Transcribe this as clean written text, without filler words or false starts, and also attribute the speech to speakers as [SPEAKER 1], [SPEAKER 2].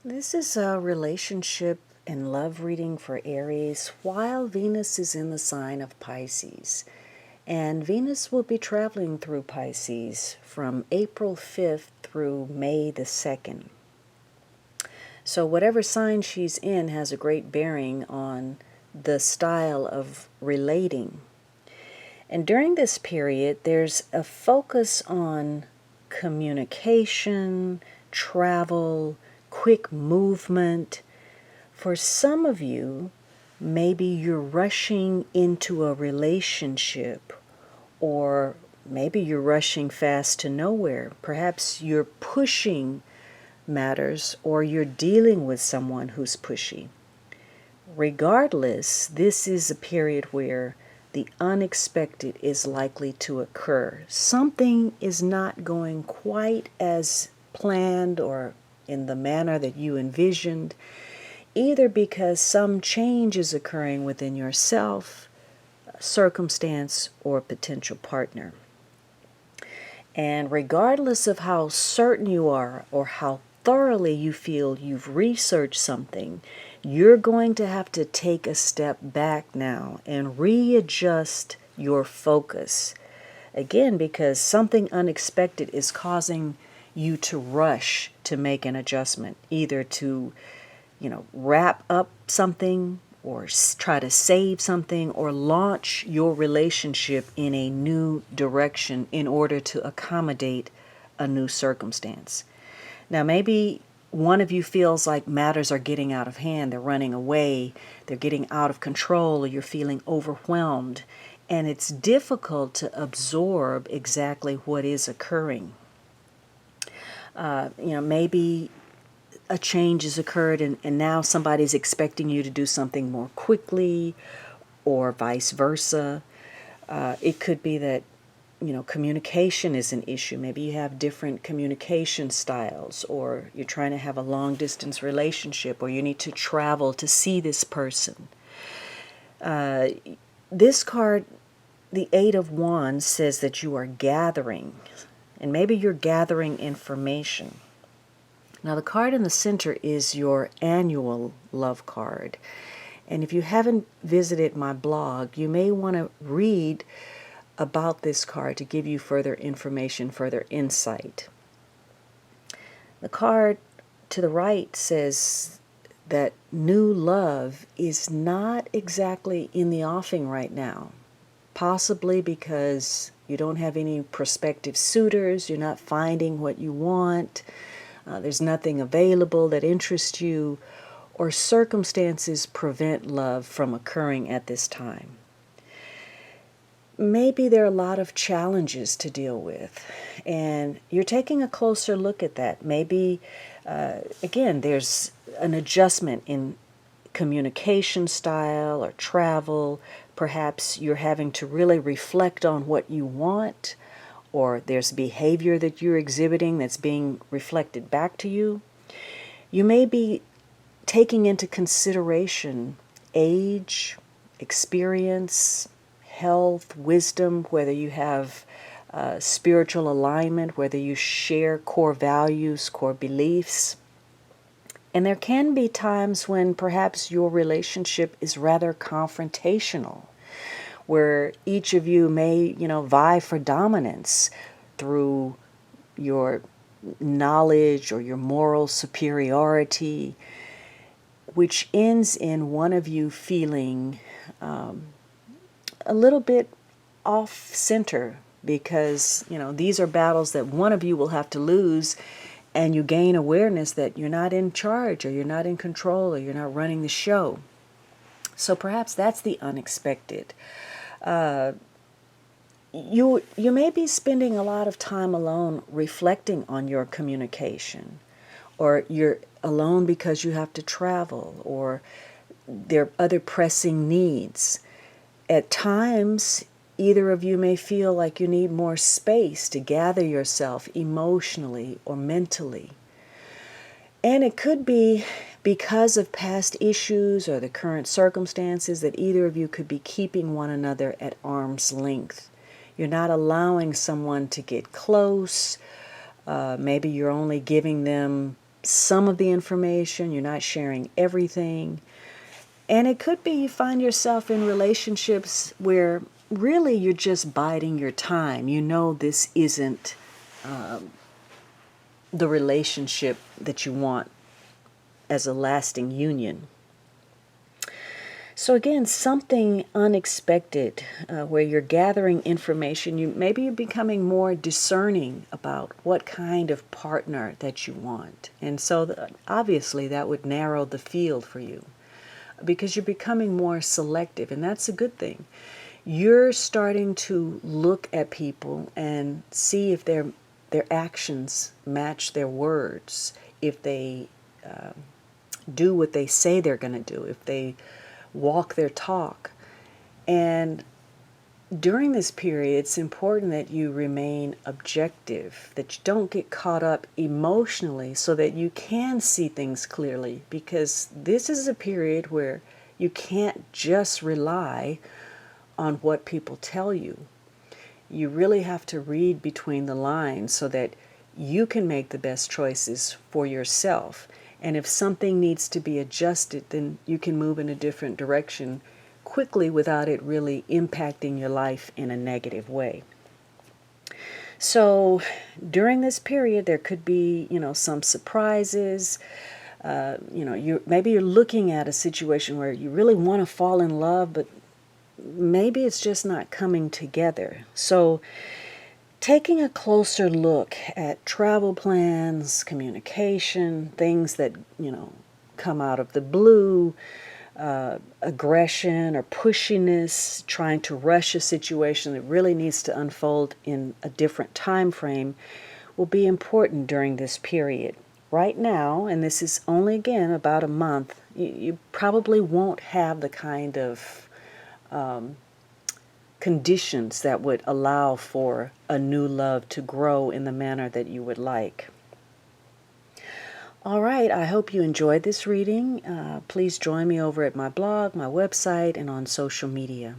[SPEAKER 1] This is a relationship and love reading for Aries while Venus is in the sign of Pisces. And Venus will be traveling through Pisces from April 5th through May the 2nd. So whatever sign she's in has a great bearing on the style of relating. And during this period, there's a focus on communication, travel, quick movement. For some of you, maybe you're rushing into a relationship, or maybe you're rushing fast to nowhere. Perhaps you're pushing matters, or you're dealing with someone who's pushy. Regardless, this is a period where the unexpected is likely to occur. Something is not going quite as planned or in the manner that you envisioned, either because some change is occurring within yourself, circumstance, or potential partner. And regardless of how certain you are or how thoroughly you feel you've researched something, you're going to have to take a step back now and readjust your focus. Again, because something unexpected is causing you to rush to make an adjustment, either to, wrap up something or try to save something or launch your relationship in a new direction in order to accommodate a new circumstance. Now, maybe one of you feels like matters are getting out of hand, they're running away, they're getting out of control, or you're feeling overwhelmed, and it's difficult to absorb exactly what is occurring. Maybe a change has occurred and now somebody's expecting you to do something more quickly, or vice versa. It could be that communication is an issue. Maybe you have different communication styles, or you're trying to have a long distance relationship, or you need to travel to see this person. This card, the Eight of Wands, says that you are gathering, and maybe you're gathering information. Now, the card in the center is your annual love card. And if you haven't visited my blog, you may want to read about this card to give you further information, further insight. The card to the right says that new love is not exactly in the offing right now, possibly because you don't have any prospective suitors, you're not finding what you want, there's nothing available that interests you, or circumstances prevent love from occurring at this time. Maybe there are a lot of challenges to deal with, and you're taking a closer look at that. Maybe, again, there's an adjustment in communication style or travel. Perhaps you're having to really reflect on what you want, or there's behavior that you're exhibiting that's being reflected back to you. You may be taking into consideration age, experience, health, wisdom, whether you have spiritual alignment, whether you share core values, core beliefs. And there can be times when perhaps your relationship is rather confrontational, where each of you may, vie for dominance through your knowledge or your moral superiority, which ends in one of you feeling a little bit off center, because these are battles that one of you will have to lose, and you gain awareness that you're not in charge, or you're not in control, or you're not running the show. So perhaps that's the unexpected. You may be spending a lot of time alone reflecting on your communication, or you're alone because you have to travel, or there are other pressing needs. At times, either of you may feel like you need more space to gather yourself emotionally or mentally. And it could be because of past issues or the current circumstances that either of you could be keeping one another at arm's length. You're not allowing someone to get close. Maybe you're only giving them some of the information, you're not sharing everything. And it could be you find yourself in relationships where really you're just biding your time. You know this isn't the relationship that you want as a lasting union. So again, something unexpected where you're gathering information. Maybe you're becoming more discerning about what kind of partner that you want. And so obviously that would narrow the field for you because you're becoming more selective, and that's a good thing. You're starting to look at people and see if their actions match their words, if they do what they say they're going to do, if they walk their talk. And during this period, it's important that you remain objective, that you don't get caught up emotionally so that you can see things clearly, because this is a period where you can't just rely on what people tell you. You really have to read between the lines so that you can make the best choices for yourself. And if something needs to be adjusted, then you can move in a different direction quickly without it really impacting your life in a negative way. So during this period, there could be, some surprises. Maybe you're looking at a situation where you really want to fall in love, but maybe it's just not coming together. So taking a closer look at travel plans, communication, things that, come out of the blue, aggression or pushiness, trying to rush a situation that really needs to unfold in a different time frame will be important during this period. Right now, and this is only, again, about a month, you probably won't have the kind of conditions that would allow for a new love to grow in the manner that you would like. All right, I hope you enjoyed this reading. Please join me over at my blog, my website, and on social media.